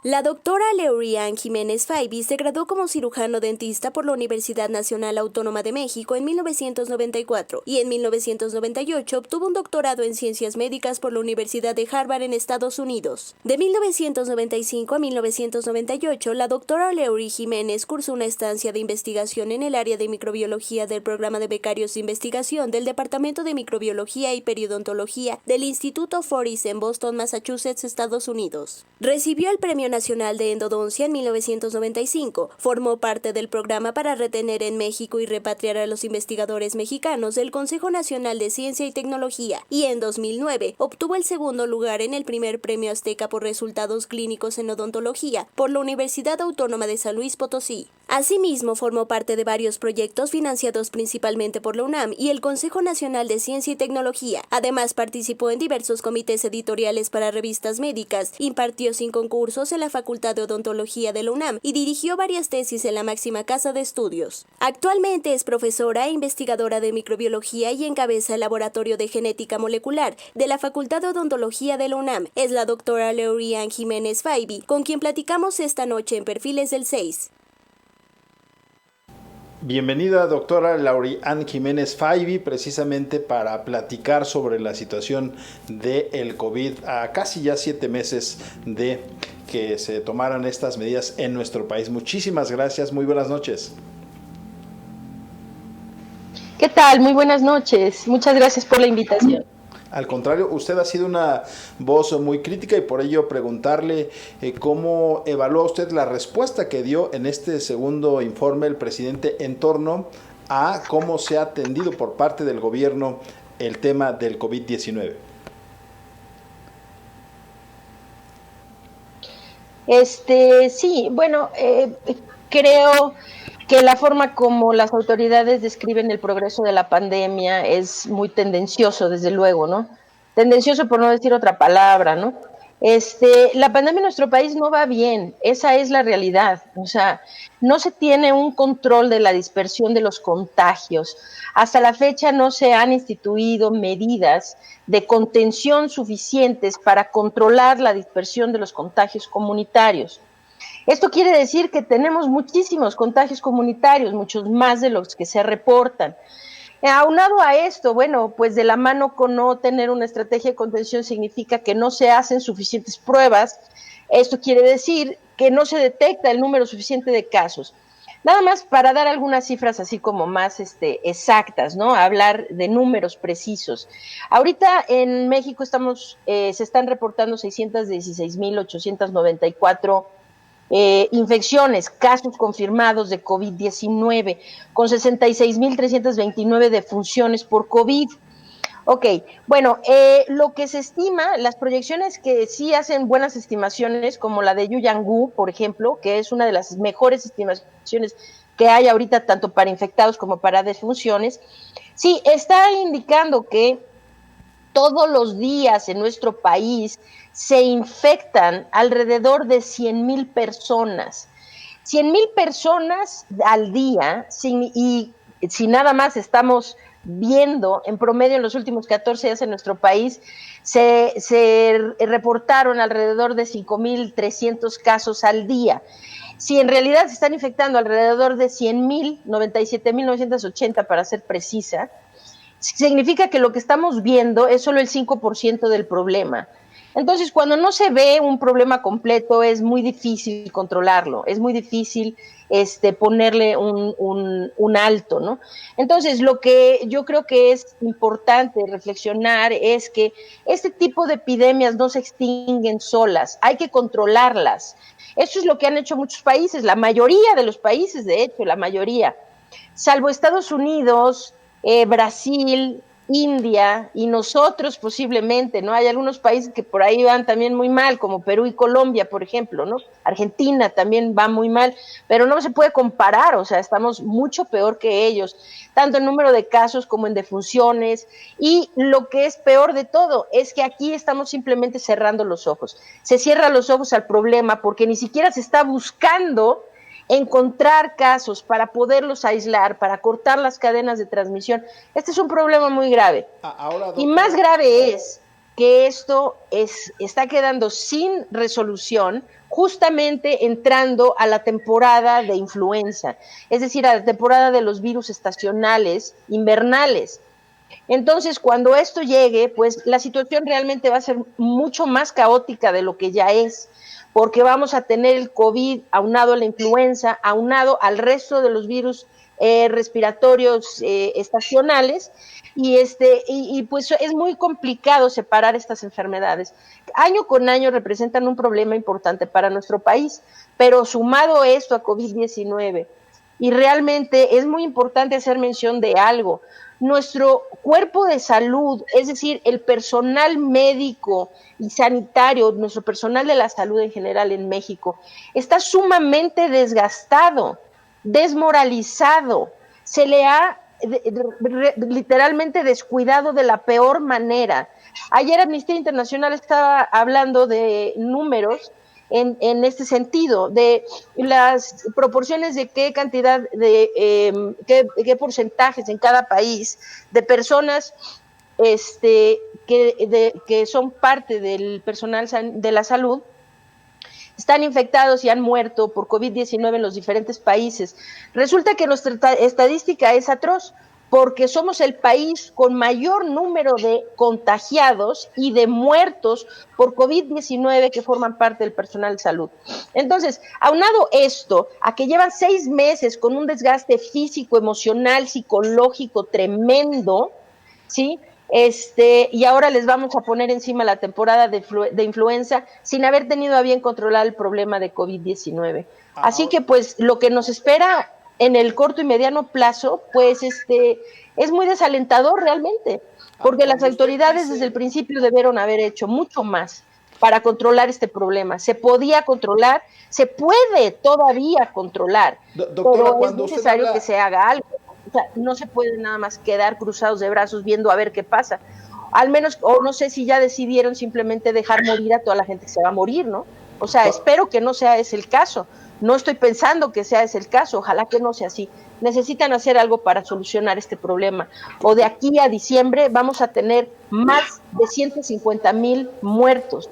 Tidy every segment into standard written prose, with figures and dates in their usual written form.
La doctora Laurianne Jiménez Faibi se graduó como cirujano dentista por la Universidad Nacional Autónoma de México en 1994 y en 1998 obtuvo un doctorado en ciencias médicas por la Universidad de Harvard en Estados Unidos. De 1995 a 1998, la doctora Lauri Jiménez cursó una estancia de investigación en el área de microbiología del programa de becarios de investigación del Departamento de Microbiología y Periodontología del Instituto Fortis en Boston, Massachusetts, Estados Unidos. Recibió el Premio Nacional de Endodoncia en 1995. Formó parte del programa para retener en México y repatriar a los investigadores mexicanos del Consejo Nacional de Ciencia y Tecnología y en 2009 obtuvo el segundo lugar en el primer Premio Azteca por resultados clínicos en odontología por la Universidad Autónoma de San Luis Potosí. Asimismo, formó parte de varios proyectos financiados principalmente por la UNAM y el Consejo Nacional de Ciencia y Tecnología. Además, participó en diversos comités editoriales para revistas médicas, impartió 5 concursos en la Facultad de Odontología de la UNAM y dirigió varias tesis en la máxima casa de estudios. Actualmente es profesora e investigadora de microbiología y encabeza el Laboratorio de Genética Molecular de la Facultad de Odontología de la UNAM. Es la doctora Laurianne Jiménez Faibi, con quien platicamos esta noche en Perfiles del 6. Bienvenida, doctora Laurianne Jiménez Faibi, precisamente para platicar sobre la situación del COVID a casi ya 7 meses de que se tomaran estas medidas en nuestro país. Muchísimas gracias, muy buenas noches. ¿Qué tal? Muy buenas noches. Muchas gracias por la invitación. Al contrario, usted ha sido una voz muy crítica y por ello preguntarle cómo evalúa usted la respuesta que dio en este segundo informe el presidente en torno a cómo se ha atendido por parte del gobierno el tema del COVID-19. Sí, bueno, creo que la forma como las autoridades describen el progreso de la pandemia es muy tendencioso, desde luego, ¿no? Tendencioso por no decir otra palabra, ¿no? La pandemia en nuestro país no va bien, esa es la realidad. O sea, no se tiene un control de la dispersión de los contagios. Hasta la fecha no se han instituido medidas de contención suficientes para controlar la dispersión de los contagios comunitarios. Esto quiere decir que tenemos muchísimos contagios comunitarios, muchos más de los que se reportan. Aunado a esto, bueno, pues de la mano con no tener una estrategia de contención significa que no se hacen suficientes pruebas. Esto quiere decir que no se detecta el número suficiente de casos. Nada más para dar algunas cifras así como más exactas, ¿no? Hablar de números precisos. Ahorita en México se están reportando 616,894 infecciones, casos confirmados de COVID-19, con 66,329 defunciones por COVID. Ok, bueno, lo que se estima, las proyecciones que sí hacen buenas estimaciones, como la de Yu Yang, por ejemplo, que es una de las mejores estimaciones que hay ahorita, tanto para infectados como para defunciones, sí, está indicando que todos los días en nuestro país se infectan alrededor de 100,000 personas. 100,000 personas al día, y si nada más estamos viendo en promedio en los últimos 14 días en nuestro país, se reportaron alrededor de 5,300 casos al día. Si en realidad se están infectando alrededor de 100,000, 97,980 para ser precisa, significa que lo que estamos viendo es solo el 5% del problema. Entonces, cuando no se ve un problema completo, es muy difícil controlarlo, es muy difícil ponerle un alto, ¿no? Entonces, lo que yo creo que es importante reflexionar es que este tipo de epidemias no se extinguen solas, hay que controlarlas. Eso es lo que han hecho muchos países, la mayoría de los países, de hecho, la mayoría, salvo Estados Unidos, Brasil, India y nosotros posiblemente, ¿no? Hay algunos países que por ahí van también muy mal, como Perú y Colombia, por ejemplo, ¿no? Argentina también va muy mal, pero no se puede comparar, o sea, estamos mucho peor que ellos, tanto en número de casos como en defunciones, y lo que es peor de todo es que aquí estamos simplemente cerrando los ojos. Se cierran los ojos al problema porque ni siquiera se está buscando encontrar casos para poderlos aislar, para cortar las cadenas de transmisión. Este es un problema muy grave. Ahora, Y doctora, más grave es que esto está quedando sin resolución justamente entrando a la temporada de influenza, es decir, a la temporada de los virus estacionales, invernales. Entonces, cuando esto llegue, pues la situación realmente va a ser mucho más caótica de lo que ya es, porque vamos a tener el COVID aunado a la influenza, aunado al resto de los virus respiratorios estacionales, y pues es muy complicado separar estas enfermedades. Año con año representan un problema importante para nuestro país, pero sumado esto a COVID-19, y realmente es muy importante hacer mención de algo. Nuestro cuerpo de salud, es decir, el personal médico y sanitario, nuestro personal de la salud en general en México, está sumamente desgastado, desmoralizado, se le ha literalmente descuidado de la peor manera. Ayer Amnistía Internacional estaba hablando de números en este sentido, de las proporciones de qué cantidad, de qué porcentajes en cada país de personas que son parte del personal de la salud están infectados y han muerto por COVID-19 en los diferentes países. Resulta que nuestra estadística es atroz, porque somos el país con mayor número de contagiados y de muertos por COVID-19 que forman parte del personal de salud. Entonces, aunado esto a que llevan 6 meses con un desgaste físico, emocional, psicológico tremendo, ¿sí? Y ahora les vamos a poner encima la temporada de influenza sin haber tenido a bien controlar el problema de COVID-19. Así que pues lo que nos espera en el corto y mediano plazo, pues es muy desalentador realmente, porque las autoridades desde el principio debieron haber hecho mucho más para controlar este problema. Se podía controlar, se puede todavía controlar, doctora, pero es necesario que se haga algo. O sea, no se puede nada más quedar cruzados de brazos viendo a ver qué pasa. Al menos, o no sé si ya decidieron simplemente dejar morir a toda la gente que se va a morir, ¿no? O sea, espero que no sea ese el caso. No estoy pensando que sea ese el caso, ojalá que no sea así. Necesitan hacer algo para solucionar este problema. O de aquí a diciembre vamos a tener más de 150,000 muertos.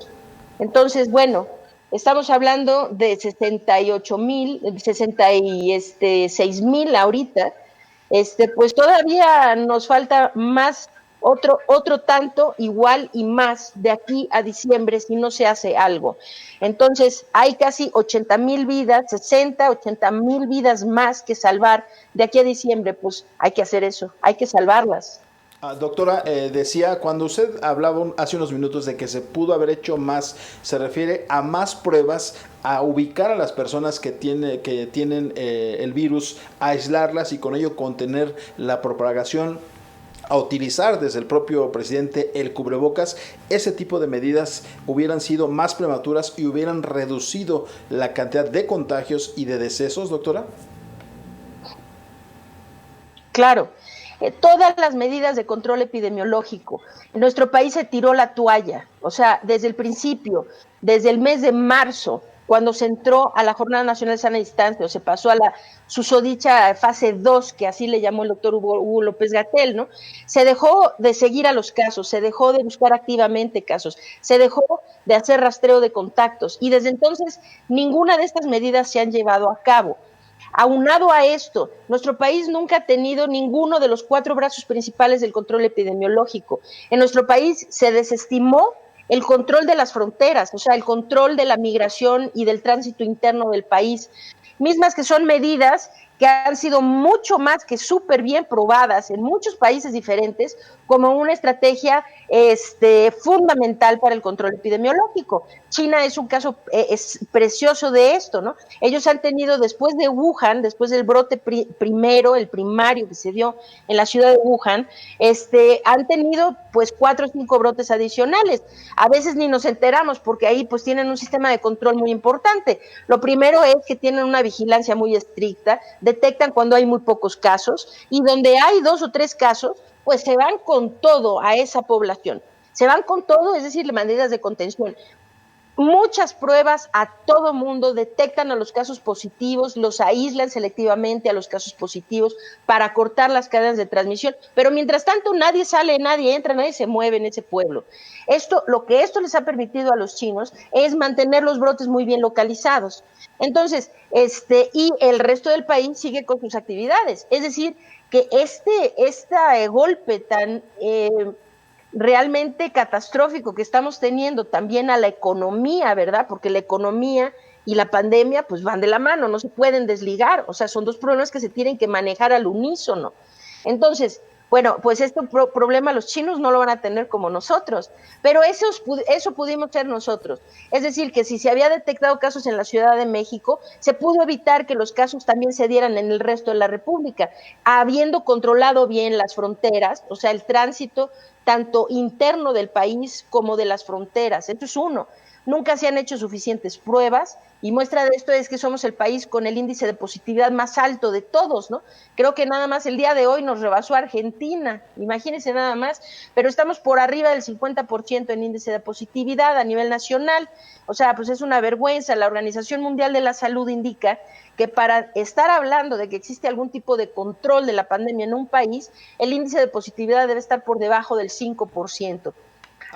Entonces, bueno, estamos hablando de 68,000, 66,000 ahorita. Pues todavía nos falta más, otro tanto, igual y más, de aquí a diciembre si no se hace algo. Entonces, hay casi 80,000 vidas, 80,000 vidas más que salvar de aquí a diciembre, pues hay que hacer eso, hay que salvarlas. Doctora, decía, cuando usted hablaba hace unos minutos de que se pudo haber hecho más, se refiere a más pruebas, a ubicar a las personas que tienen el virus, a aislarlas y con ello contener la propagación, a utilizar desde el propio presidente el cubrebocas. Ese tipo de medidas hubieran sido más prematuras y hubieran reducido la cantidad de contagios y de decesos, doctora. Claro. Todas las medidas de control epidemiológico. En nuestro país se tiró la toalla, o sea, desde el principio, desde el mes de marzo, cuando se entró a la Jornada Nacional de Sana Distancia, o se pasó a la susodicha fase 2, que así le llamó el doctor Hugo López-Gatell, ¿no? Se dejó de seguir a los casos, se dejó de buscar activamente casos, se dejó de hacer rastreo de contactos, y desde entonces ninguna de estas medidas se han llevado a cabo. Aunado a esto, nuestro país nunca ha tenido ninguno de los 4 brazos principales del control epidemiológico. En nuestro país se desestimó el control de las fronteras, o sea, el control de la migración y del tránsito interno del país, mismas que son medidas que han sido mucho más que súper bien probadas en muchos países diferentes como una estrategia fundamental para el control epidemiológico. China es un caso es precioso de esto, ¿no? Ellos han tenido, después de Wuhan, después del brote primero, el primario que se dio en la ciudad de Wuhan, han tenido pues 4 o 5 brotes adicionales. A veces ni nos enteramos porque ahí pues tienen un sistema de control muy importante. Lo primero es que tienen una vigilancia muy estricta, detectan cuando hay muy pocos casos y donde hay 2 o 3 casos, pues se van con todo a esa población. Se van con todo, es decir, medidas de contención. Muchas pruebas a todo mundo, detectan a los casos positivos, los aíslan selectivamente a los casos positivos para cortar las cadenas de transmisión, pero mientras tanto nadie sale, nadie entra, nadie se mueve en ese pueblo. Lo que esto les ha permitido a los chinos es mantener los brotes muy bien localizados. Entonces, y el resto del país sigue con sus actividades. Es decir, que este golpe tan realmente catastrófico que estamos teniendo también a la economía, ¿verdad? Porque la economía y la pandemia pues van de la mano, no se pueden desligar, o sea, son 2 problemas que se tienen que manejar al unísono. Entonces, bueno, pues este problema los chinos no lo van a tener como nosotros, pero eso pudimos ser nosotros. Es decir, que si se había detectado casos en la Ciudad de México, se pudo evitar que los casos también se dieran en el resto de la República, habiendo controlado bien las fronteras, o sea, el tránsito tanto interno del país como de las fronteras. Esto es uno. Nunca se han hecho suficientes pruebas y muestra de esto es que somos el país con el índice de positividad más alto de todos, ¿no? Creo que nada más el día de hoy nos rebasó Argentina, imagínense nada más, pero estamos por arriba del 50% en índice de positividad a nivel nacional, o sea, pues es una vergüenza. La Organización Mundial de la Salud indica que para estar hablando de que existe algún tipo de control de la pandemia en un país, el índice de positividad debe estar por debajo del 5%.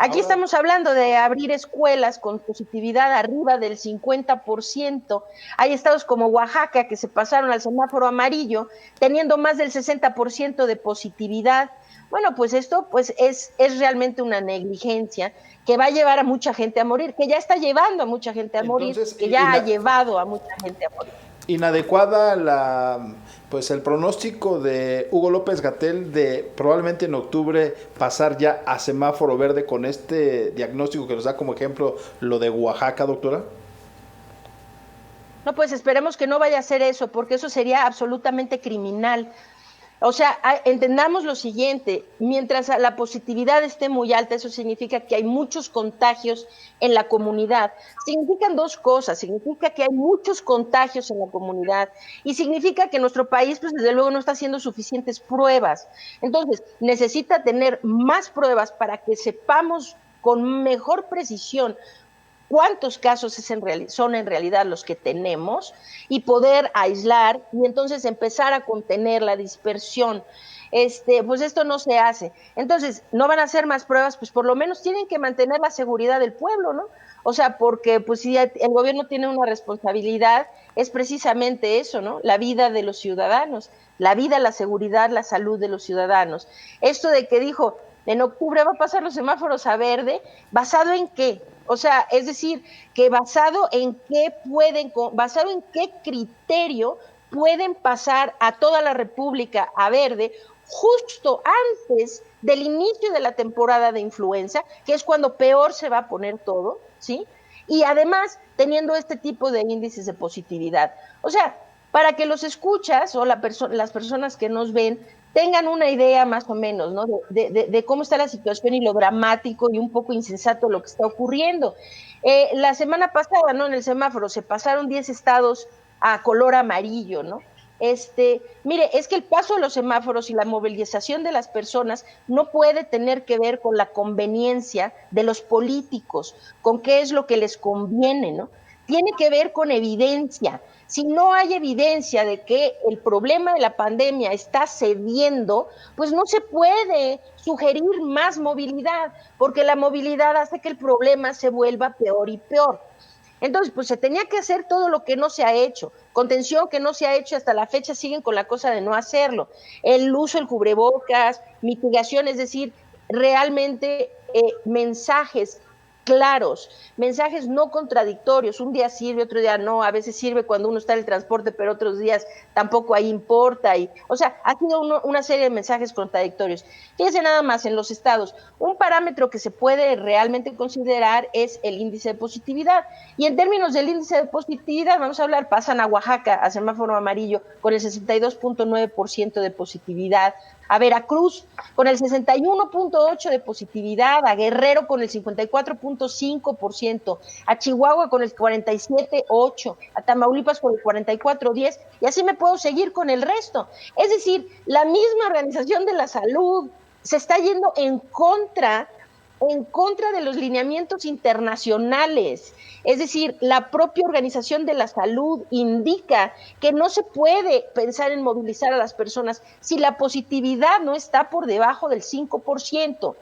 Aquí estamos hablando de abrir escuelas con positividad arriba del 50%. Hay estados como Oaxaca que se pasaron al semáforo amarillo teniendo más del 60% de positividad. Bueno, pues esto pues es realmente una negligencia que va a llevar a mucha gente a morir, que ya está llevando a mucha gente a morir, Entonces, que ya ha llevado a mucha gente a morir. inadecuada pues el pronóstico de Hugo López-Gatell de probablemente en octubre pasar ya a semáforo verde con este diagnóstico que nos da como ejemplo lo de Oaxaca, doctora. No, pues esperemos que no vaya a ser eso, porque eso sería absolutamente criminal. O sea, entendamos lo siguiente, mientras la positividad esté muy alta, eso significa que hay muchos contagios en la comunidad. Significan 2 cosas, significa que hay muchos contagios en la comunidad y significa que nuestro país, pues desde luego no está haciendo suficientes pruebas. Entonces, necesita tener más pruebas para que sepamos con mejor precisión cuántos casos son en realidad los que tenemos y poder aislar y entonces empezar a contener la dispersión. Pues esto no se hace. Entonces, no van a hacer más pruebas, pues por lo menos tienen que mantener la seguridad del pueblo, ¿no? O sea, porque pues si el gobierno tiene una responsabilidad, es precisamente eso, ¿no? La vida de los ciudadanos, la vida, la seguridad, la salud de los ciudadanos. Esto de que dijo, en octubre va a pasar los semáforos a verde, ¿basado en qué? O sea, es decir, que basado en qué criterio pueden pasar a toda la República a verde justo antes del inicio de la temporada de influenza, que es cuando peor se va a poner todo, ¿sí? Y además teniendo este tipo de índices de positividad. O sea, para que los escuchas o las personas que nos ven tengan una idea más o menos, ¿no? De cómo está la situación y lo dramático y un poco insensato lo que está ocurriendo. La semana pasada, ¿no? En el semáforo se pasaron 10 estados a color amarillo, ¿no? Mire, es que el paso de los semáforos y la movilización de las personas no puede tener que ver con la conveniencia de los políticos, con qué es lo que les conviene, ¿no? Tiene que ver con evidencia. Si no hay evidencia de que el problema de la pandemia está cediendo, pues no se puede sugerir más movilidad, porque la movilidad hace que el problema se vuelva peor y peor. Entonces, pues se tenía que hacer todo lo que no se ha hecho, contención que no se ha hecho hasta la fecha, siguen con la cosa de no hacerlo, el uso del cubrebocas, mitigación, es decir, realmente mensajes claros, mensajes no contradictorios. Un día sirve, otro día no. A veces sirve cuando uno está en el transporte, pero otros días tampoco ahí importa. O sea, ha sido una serie de mensajes contradictorios. Fíjense nada más en los estados. Un parámetro que se puede realmente considerar es el índice de positividad. Y en términos del índice de positividad, vamos a hablar, pasan a Oaxaca a semáforo amarillo con el 62.9% de positividad, a Veracruz con el 61.8% de positividad, a Guerrero con el 54.5%, a Chihuahua con el 47.8%, a Tamaulipas con el 44.10%, y así me puedo seguir con el resto. Es decir, la misma Organización de la Salud se está yendo en contra de los lineamientos internacionales. Es decir, la propia Organización de la Salud indica que no se puede pensar en movilizar a las personas si la positividad no está por debajo del 5%.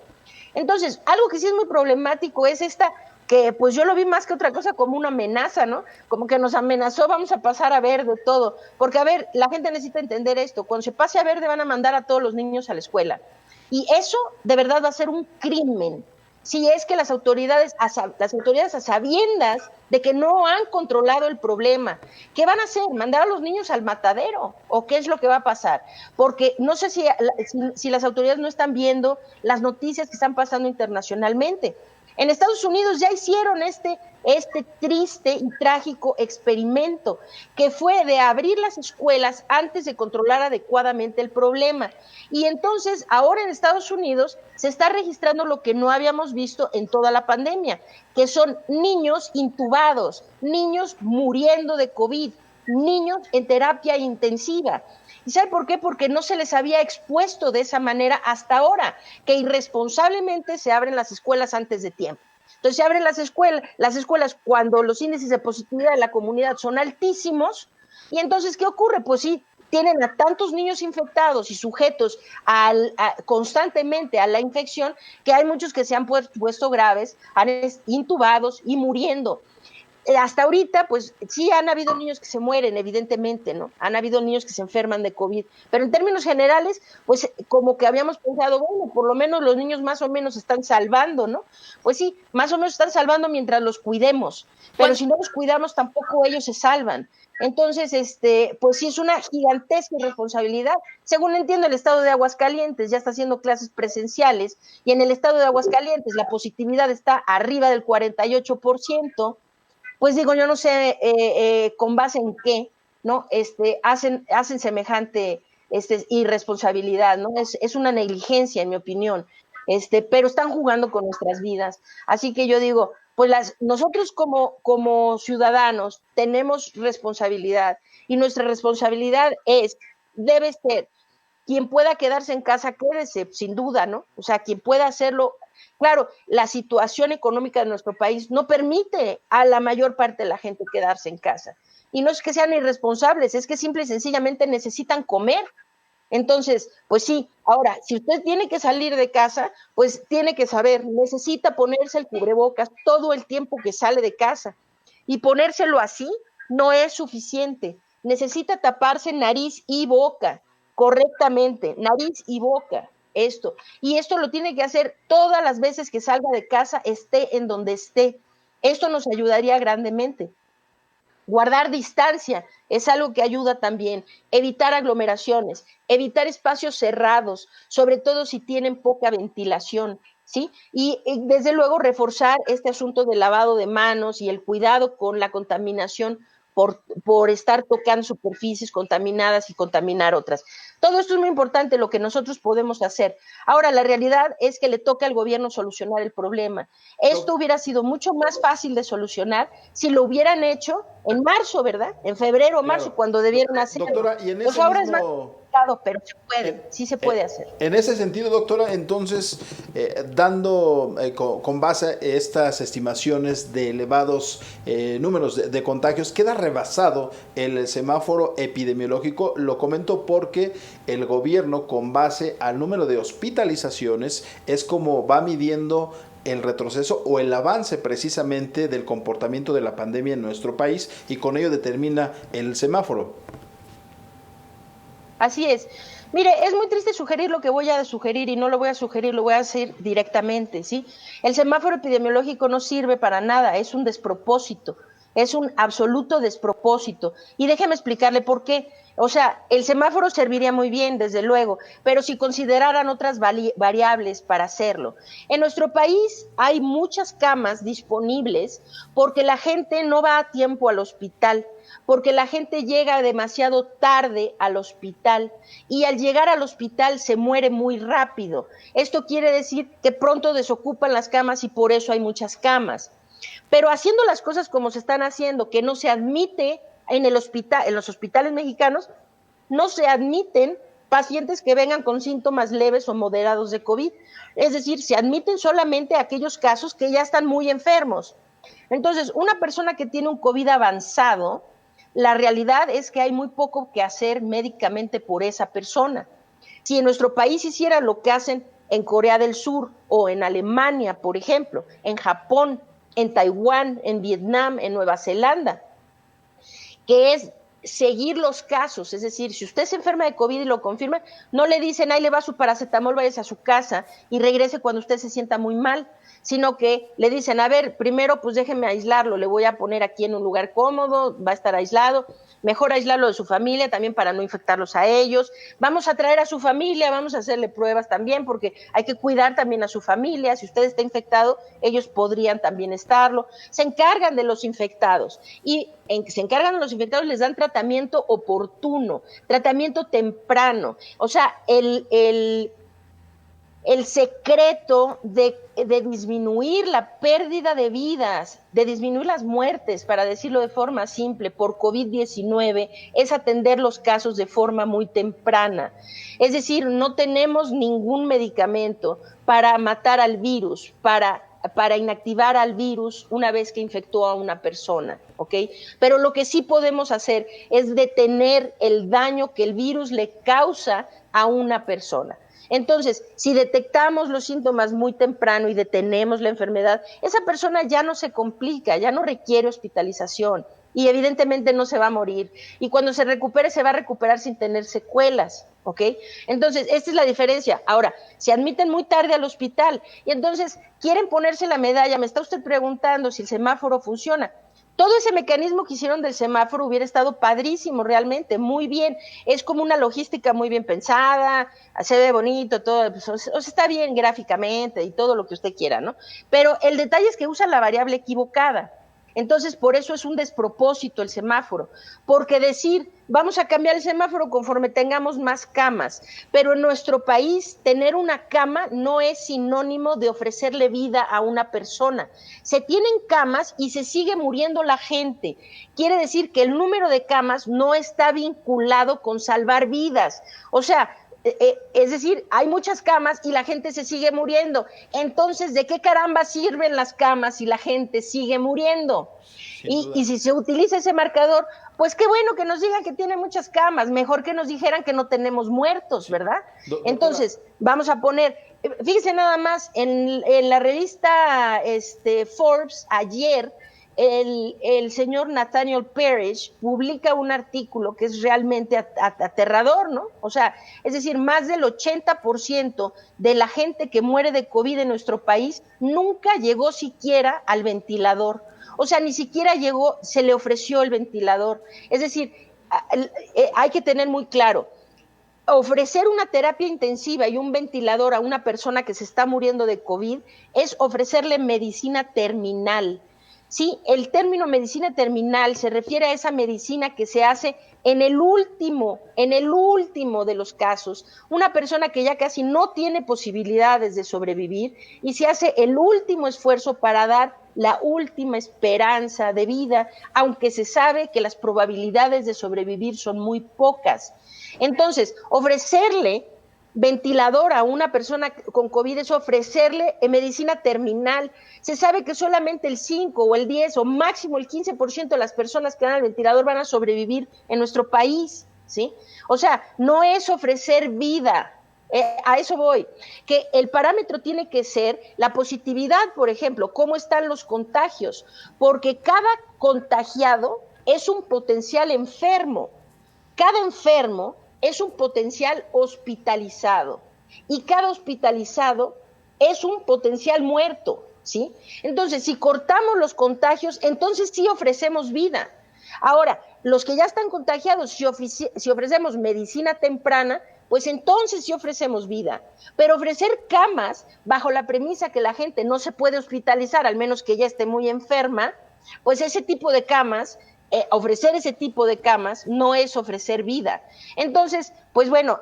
Entonces, algo que sí es muy problemático es esta, que pues yo lo vi más que otra cosa como una amenaza, ¿no? Como que nos amenazó, vamos a pasar a verde todo. Porque, a ver, la gente necesita entender esto. Cuando se pase a verde van a mandar a todos los niños a la escuela. Y eso de verdad va a ser un crimen si es que las autoridades a sabiendas de que no han controlado el problema, ¿qué van a hacer? ¿Mandar a los niños al matadero? ¿O qué es lo que va a pasar? Porque no sé si las autoridades no están viendo las noticias que están pasando internacionalmente. En Estados Unidos ya hicieron este triste y trágico experimento, que fue de abrir las escuelas antes de controlar adecuadamente el problema. Y entonces, ahora en Estados Unidos se está registrando lo que no habíamos visto en toda la pandemia, que son niños intubados, niños muriendo de COVID, niños en terapia intensiva. ¿Y sabe por qué? Porque no se les había expuesto de esa manera hasta ahora, que irresponsablemente se abren las escuelas antes de tiempo. Entonces se abren las escuelas cuando los índices de positividad de la comunidad son altísimos, y entonces, ¿qué ocurre? Pues sí, tienen a tantos niños infectados y sujetos constantemente a la infección, que hay muchos que se han puesto graves, intubados y muriendo. Hasta ahorita, pues sí han habido niños que se mueren, evidentemente, ¿no? Han habido niños que se enferman de COVID, pero en términos generales, pues como que habíamos pensado, bueno, por lo menos los niños más o menos están salvando, ¿no? Pues sí, más o menos están salvando mientras los cuidemos, pero si no los cuidamos tampoco ellos se salvan. Entonces, pues sí es una gigantesca responsabilidad. Según entiendo, el estado de Aguascalientes ya está haciendo clases presenciales, y en el estado de Aguascalientes la positividad está arriba del 48%. Pues digo, yo no sé con base en qué, ¿no? Hacen semejante irresponsabilidad, ¿no? Es una negligencia, en mi opinión, pero están jugando con nuestras vidas. Así que yo digo, pues nosotros como ciudadanos tenemos responsabilidad, y nuestra responsabilidad debe ser, quien pueda quedarse en casa, quédese, sin duda, ¿no? O sea, quien pueda hacerlo. Claro, la situación económica de nuestro país no permite a la mayor parte de la gente quedarse en casa. Y no es que sean irresponsables, es que simple y sencillamente necesitan comer. Entonces, pues sí, ahora, si usted tiene que salir de casa, pues tiene que saber, necesita ponerse el cubrebocas todo el tiempo que sale de casa. Y ponérselo así no es suficiente. Necesita taparse nariz y boca correctamente, nariz y boca, esto. Y esto lo tiene que hacer todas las veces que salga de casa, esté en donde esté. Esto nos ayudaría grandemente. Guardar distancia es algo que ayuda también. Evitar aglomeraciones, evitar espacios cerrados, sobre todo si tienen poca ventilación, ¿sí? Y desde luego reforzar este asunto del lavado de manos y el cuidado con la contaminación por estar tocando superficies contaminadas y contaminar otras. Todo esto es muy importante, lo que nosotros podemos hacer. Ahora, la realidad es que le toca al gobierno solucionar el problema. Esto hubiera sido mucho más fácil de solucionar si lo hubieran hecho en marzo, ¿verdad? En febrero o marzo, Claro. Cuando debieron hacerlo. Doctora, y en Pues ese ahora mismo... es más complicado, pero se puede, sí se puede hacer. En ese sentido, doctora, entonces, dando con base a estas estimaciones de elevados números de contagios, queda rebasado el semáforo epidemiológico. Lo comento porque el gobierno, con base al número de hospitalizaciones, es como va midiendo el retroceso o el avance precisamente del comportamiento de la pandemia en nuestro país, y con ello determina el semáforo. Así es. Mire, es muy triste sugerir lo que voy a sugerir y no lo voy a sugerir, lo voy a hacer directamente, ¿sí? El semáforo epidemiológico no sirve para nada, es un despropósito, es un absoluto despropósito. Y déjeme explicarle por qué. O sea, el semáforo serviría muy bien, desde luego, pero si consideraran otras variables para hacerlo. En nuestro país hay muchas camas disponibles porque la gente no va a tiempo al hospital, porque la gente llega demasiado tarde al hospital y al llegar al hospital se muere muy rápido. Esto quiere decir que pronto desocupan las camas y por eso hay muchas camas. Pero haciendo las cosas como se están haciendo, que no se admite en el hospital, en los hospitales mexicanos, no se admiten pacientes que vengan con síntomas leves o moderados de COVID. Es decir, se admiten solamente aquellos casos que ya están muy enfermos. Entonces, una persona que tiene un COVID avanzado, la realidad es que hay muy poco que hacer médicamente por esa persona. Si en nuestro país hiciera lo que hacen en Corea del Sur o en Alemania, por ejemplo, en Japón, en Taiwán, en Vietnam, en Nueva Zelanda, que es seguir los casos, es decir, si usted se enferma de COVID y lo confirma, no le dicen, ahí le va su paracetamol, váyase a su casa y regrese cuando usted se sienta muy mal, sino que le dicen, a ver, primero pues déjeme aislarlo, le voy a poner aquí en un lugar cómodo, va a estar aislado, mejor aislarlo de su familia también para no infectarlos a ellos, vamos a traer a su familia, vamos a hacerle pruebas también porque hay que cuidar también a su familia, si usted está infectado, ellos podrían también estarlo, se encargan de los infectados y en que se encargan de los infectados les dan tratamiento oportuno, tratamiento temprano, o sea, el secreto de disminuir la pérdida de vidas, de disminuir las muertes, para decirlo de forma simple, por COVID-19, es atender los casos de forma muy temprana. Es decir, no tenemos ningún medicamento para matar al virus, para inactivar al virus una vez que infectó a una persona, ¿ok? Pero lo que sí podemos hacer es detener el daño que el virus le causa a una persona. Entonces, si detectamos los síntomas muy temprano y detenemos la enfermedad, esa persona ya no se complica, ya no requiere hospitalización y evidentemente no se va a morir. Y cuando se recupere, se va a recuperar sin tener secuelas, ¿ok? Entonces, esta es la diferencia. Ahora, se admiten muy tarde al hospital y entonces quieren ponerse la medalla. Me está usted preguntando si el semáforo funciona. Todo ese mecanismo que hicieron del semáforo hubiera estado padrísimo, realmente, muy bien. Es como una logística muy bien pensada, se ve bonito, todo, pues, o sea, está bien gráficamente y todo lo que usted quiera, ¿no? Pero el detalle es que usa la variable equivocada. Entonces, por eso es un despropósito el semáforo, porque decir, vamos a cambiar el semáforo conforme tengamos más camas, pero en nuestro país tener una cama no es sinónimo de ofrecerle vida a una persona. Se tienen camas y se sigue muriendo la gente. Quiere decir que el número de camas no está vinculado con salvar vidas. O sea, es decir, hay muchas camas y la gente se sigue muriendo. Entonces, ¿de qué caramba sirven las camas si la gente sigue muriendo? Y si se utiliza ese marcador, pues qué bueno que nos digan que tiene muchas camas, mejor que nos dijeran que no tenemos muertos, ¿verdad? Entonces, vamos a poner, fíjese nada más, en la revista Forbes ayer, el señor Nathaniel Parrish publica un artículo que es realmente aterrador, ¿no? O sea, es decir, más del 80% de la gente que muere de COVID en nuestro país nunca llegó siquiera al ventilador. O sea, ni siquiera llegó, se le ofreció el ventilador. Es decir, hay que tener muy claro, ofrecer una terapia intensiva y un ventilador a una persona que se está muriendo de COVID es ofrecerle medicina terminal. Sí, el término medicina terminal se refiere a esa medicina que se hace en el último de los casos, una persona que ya casi no tiene posibilidades de sobrevivir y se hace el último esfuerzo para dar la última esperanza de vida, aunque se sabe que las probabilidades de sobrevivir son muy pocas. Entonces, ofrecerle ventilador a una persona con COVID es ofrecerle medicina terminal. Se sabe que solamente el 5 o el 10 o máximo el 15% de las personas que dan al ventilador van a sobrevivir en nuestro país, ¿sí? O sea, no es ofrecer vida. A eso voy, que el parámetro tiene que ser la positividad, por ejemplo, cómo están los contagios, porque cada contagiado es un potencial enfermo. Cada enfermo es un potencial hospitalizado y cada hospitalizado es un potencial muerto, ¿sí? Entonces, si cortamos los contagios, entonces sí ofrecemos vida. Ahora, los que ya están contagiados, si ofrecemos medicina temprana, pues entonces sí ofrecemos vida. Pero ofrecer camas bajo la premisa que la gente no se puede hospitalizar, al menos que ya esté muy enferma, pues ese tipo de camas, ofrecer ese tipo de camas no es ofrecer vida. Entonces, pues bueno,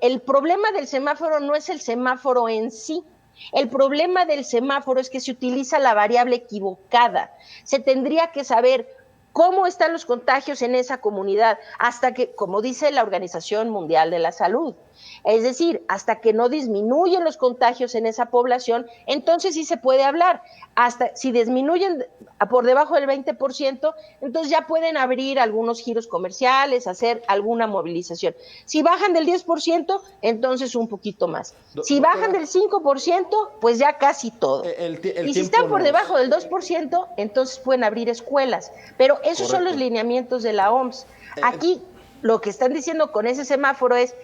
el problema del semáforo no es el semáforo en sí. El problema del semáforo es que se utiliza la variable equivocada. Se tendría que saber cómo están los contagios en esa comunidad, hasta que, como dice la Organización Mundial de la Salud, es decir, hasta que no disminuyen los contagios en esa población, entonces sí se puede hablar. Hasta si disminuyen por debajo del 20%, entonces ya pueden abrir algunos giros comerciales, hacer alguna movilización. Si bajan del 10%, entonces un poquito más. Si bajan del 5%, pues ya casi todo. Y si están por debajo del 2%, entonces pueden abrir escuelas. Pero esos son los lineamientos de la OMS. Aquí lo que están diciendo con ese semáforo es,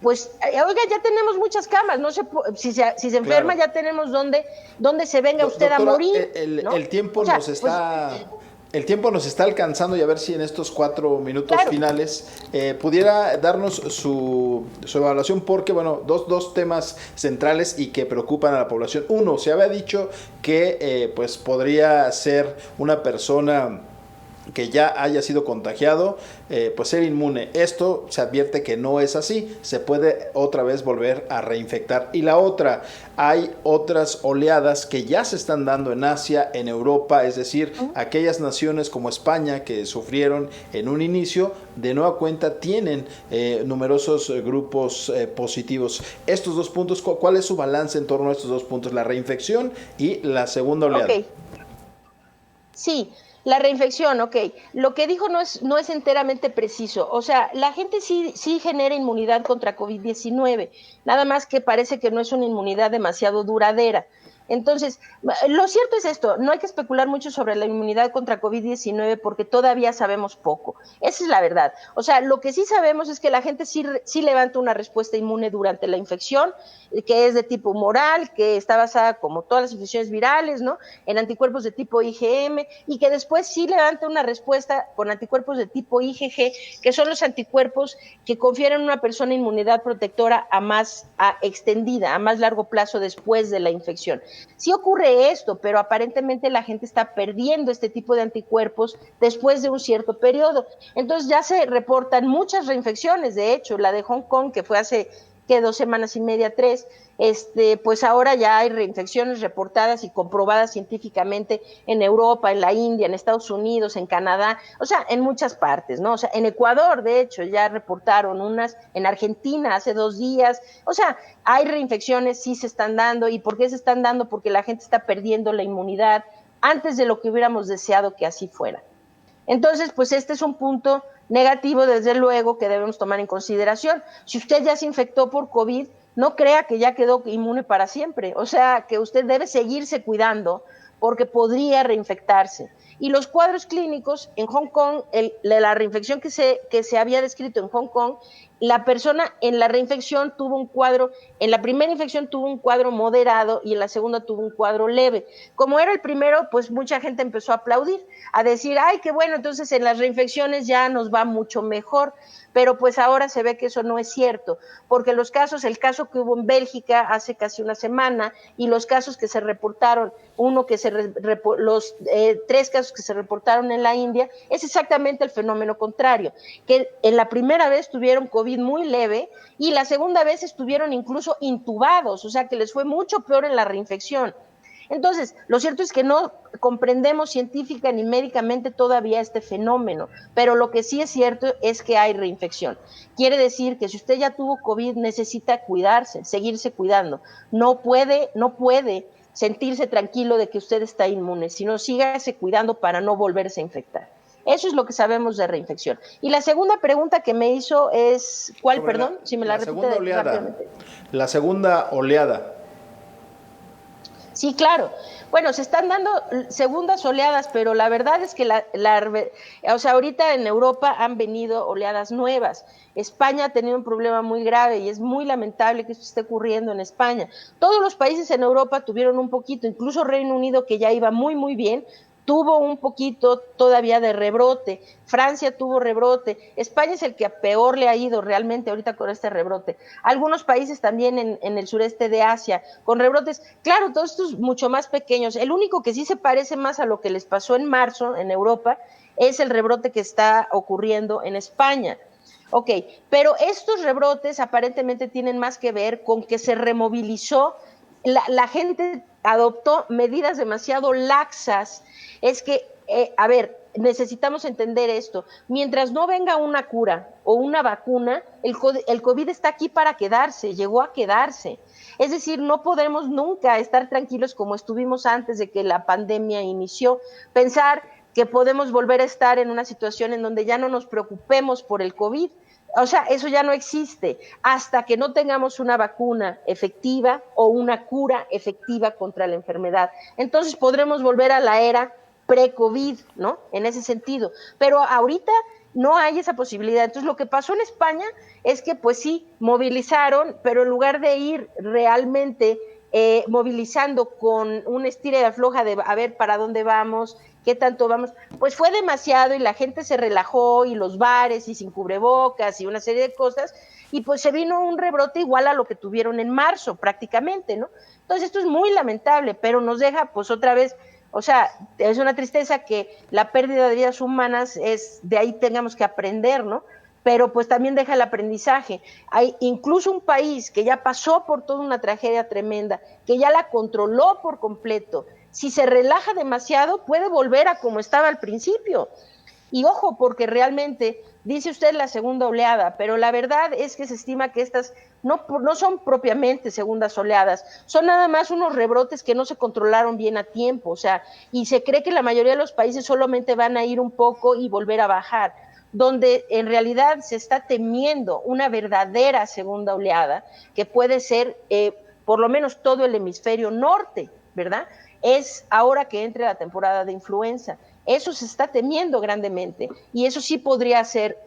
pues, oiga, ya tenemos muchas camas, no se si se enferma, ya tenemos donde se venga usted doctora, a morir. ¿no? El tiempo nos está... El tiempo nos está alcanzando y a ver si en estos 4 minutos finales pudiera darnos su evaluación, porque, bueno, dos temas centrales y que preocupan a la población. Uno, se había dicho que pues podría ser una persona que ya haya sido contagiado, pues ser inmune. Esto se advierte que no es así, se puede otra vez volver a reinfectar. Y la otra, hay otras oleadas que ya se están dando en Asia, en Europa, es decir, aquellas naciones como España que sufrieron en un inicio, de nueva cuenta tienen numerosos grupos positivos. Estos dos puntos, ¿cuál es su balance en torno a estos dos puntos? La reinfección y la segunda oleada. Okay. Sí, la reinfección, ok. Lo que dijo no es enteramente preciso. O sea, la gente sí genera inmunidad contra COVID-19, nada más que parece que no es una inmunidad demasiado duradera. Entonces, lo cierto es esto, no hay que especular mucho sobre la inmunidad contra COVID-19 porque todavía sabemos poco. Esa es la verdad. O sea, lo que sí sabemos es que la gente sí levanta una respuesta inmune durante la infección, que es de tipo humoral, que está basada, como todas las infecciones virales, ¿no?, en anticuerpos de tipo IgM, y que después sí levanta una respuesta con anticuerpos de tipo IgG, que son los anticuerpos que confieren a una persona inmunidad protectora extendida, a más largo plazo después de la infección. Sí ocurre esto, pero aparentemente la gente está perdiendo este tipo de anticuerpos después de un cierto periodo. Entonces ya se reportan muchas reinfecciones, de hecho, la de Hong Kong, que fue hace 2 semanas y media, 3, pues ahora ya hay reinfecciones reportadas y comprobadas científicamente en Europa, en la India, en Estados Unidos, en Canadá, o sea, en muchas partes, ¿no? O sea, en Ecuador, de hecho, ya reportaron unas, en Argentina hace 2 días, o sea, hay reinfecciones, sí se están dando. ¿Y por qué se están dando? Porque la gente está perdiendo la inmunidad antes de lo que hubiéramos deseado que así fuera. Entonces, pues este es un punto negativo, desde luego, que debemos tomar en consideración. Si usted ya se infectó por COVID, no crea que ya quedó inmune para siempre. O sea, que usted debe seguirse cuidando porque podría reinfectarse. Y los cuadros clínicos en Hong Kong, la reinfección que se había descrito en Hong Kong, la persona en la reinfección tuvo un cuadro, en la primera infección tuvo un cuadro moderado y en la segunda tuvo un cuadro leve. Como era el primero, pues mucha gente empezó a aplaudir, a decir, ay, qué bueno, entonces en las reinfecciones ya nos va mucho mejor. Pero pues ahora se ve que eso no es cierto, porque el caso que hubo en Bélgica hace casi una semana y los casos que se reportaron, los 3 casos que se reportaron en la India, es exactamente el fenómeno contrario, que en la primera vez tuvieron COVID muy leve y la segunda vez estuvieron incluso intubados, o sea que les fue mucho peor en la reinfección. Entonces, lo cierto es que no comprendemos científica ni médicamente todavía este fenómeno, pero lo que sí es cierto es que hay reinfección. Quiere decir que si usted ya tuvo COVID, necesita cuidarse, seguirse cuidando. No puede sentirse tranquilo de que usted está inmune, sino sígase cuidando para no volverse a infectar. Eso es lo que sabemos de reinfección. Y la segunda pregunta que me hizo es, ¿cuál, si me la repite rápidamente. La segunda oleada. Sí, claro. Bueno, se están dando segundas oleadas, pero la verdad es que o sea, ahorita en Europa han venido oleadas nuevas. España ha tenido un problema muy grave y es muy lamentable que esto esté ocurriendo en España. Todos los países en Europa tuvieron un poquito, incluso Reino Unido, que ya iba muy, muy bien, tuvo un poquito todavía de rebrote. Francia tuvo rebrote. España es el que peor le ha ido realmente ahorita con este rebrote. Algunos países también en el sureste de Asia con rebrotes. Claro, todos estos mucho más pequeños. El único que sí se parece más a lo que les pasó en marzo en Europa es el rebrote que está ocurriendo en España. Ok, pero estos rebrotes aparentemente tienen más que ver con que se removilizó, la gente adoptó medidas demasiado laxas. Es que, a ver, necesitamos entender esto. Mientras no venga una cura o una vacuna, el COVID está aquí para quedarse, llegó a quedarse. Es decir, no podemos nunca estar tranquilos como estuvimos antes de que la pandemia inició. Pensar que podemos volver a estar en una situación en donde ya no nos preocupemos por el COVID. O sea, eso ya no existe hasta que no tengamos una vacuna efectiva o una cura efectiva contra la enfermedad. Entonces podremos volver a la era pre-COVID, ¿no? En ese sentido. Pero ahorita no hay esa posibilidad. Entonces lo que pasó en España es que pues sí, movilizaron, pero en lugar de ir realmente movilizando con un estira y afloja de a ver para dónde vamos, qué tanto vamos, pues fue demasiado y la gente se relajó y los bares y sin cubrebocas y una serie de cosas y pues se vino un rebrote igual a lo que tuvieron en marzo prácticamente, ¿no? Entonces esto es muy lamentable, pero nos deja pues otra vez, o sea, es una tristeza que la pérdida de vidas humanas es, de ahí tengamos que aprender, ¿no? Pero pues también deja el aprendizaje. Hay incluso un país que ya pasó por toda una tragedia tremenda, que ya la controló por completo. Si se relaja demasiado, puede volver a como estaba al principio. Y ojo, porque realmente, dice usted la segunda oleada, pero la verdad es que se estima que estas no son propiamente segundas oleadas, son nada más unos rebrotes que no se controlaron bien a tiempo, o sea, y se cree que la mayoría de los países solamente van a ir un poco y volver a bajar, donde en realidad se está temiendo una verdadera segunda oleada, que puede ser por lo menos todo el hemisferio norte, ¿verdad? Es ahora que entre la temporada de influenza. Eso se está temiendo grandemente y eso sí podría ser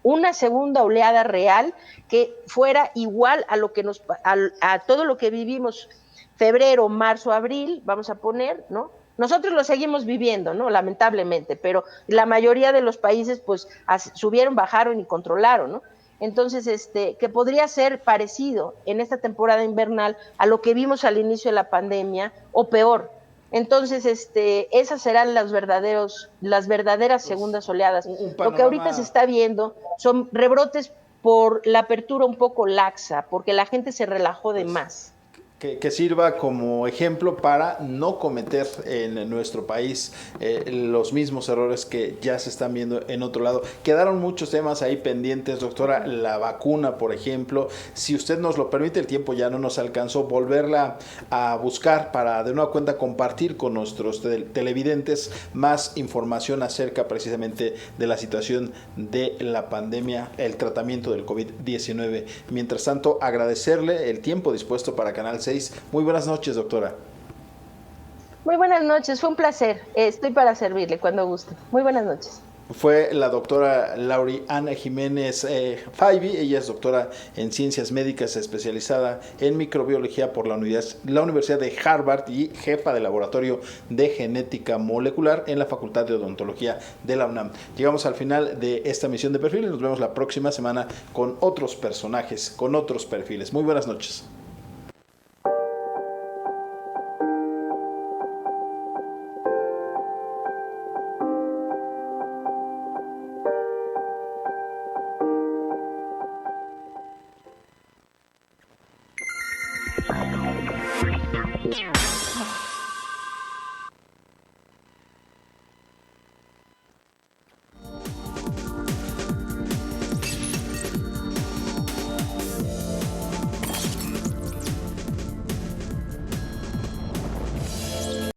una segunda oleada real que fuera igual a lo que a todo lo que vivimos febrero, marzo, abril, vamos a poner, ¿no? Nosotros lo seguimos viviendo, ¿no? Lamentablemente, pero la mayoría de los países pues subieron, bajaron y controlaron, ¿no? Entonces, que podría ser parecido en esta temporada invernal a lo que vimos al inicio de la pandemia o peor. Entonces, esas serán las verdaderas segundas oleadas. Lo que ahorita se está viendo son rebrotes por la apertura un poco laxa, porque la gente se relajó de más. Que sirva como ejemplo para no cometer en nuestro país los mismos errores que ya se están viendo en otro lado. Quedaron muchos temas ahí pendientes, doctora, la vacuna, por ejemplo. Si usted nos lo permite, el tiempo ya no nos alcanzó, volverla a buscar para de nueva cuenta compartir con nuestros televidentes más información acerca precisamente de la situación de la pandemia, el tratamiento del COVID-19. Mientras tanto, agradecerle el tiempo dispuesto para Canal 6. Muy buenas noches, doctora. Muy buenas noches, fue un placer. Estoy para servirle cuando guste. Muy buenas noches. Fue la doctora Lauriana Jiménez Faibi. Ella es doctora en ciencias médicas especializada en microbiología por la Universidad de Harvard y jefa de laboratorio de genética molecular en la Facultad de Odontología de la UNAM. Llegamos al final de esta emisión de Perfiles. Nos vemos la próxima semana con otros personajes, con otros perfiles. Muy buenas noches. Yeah.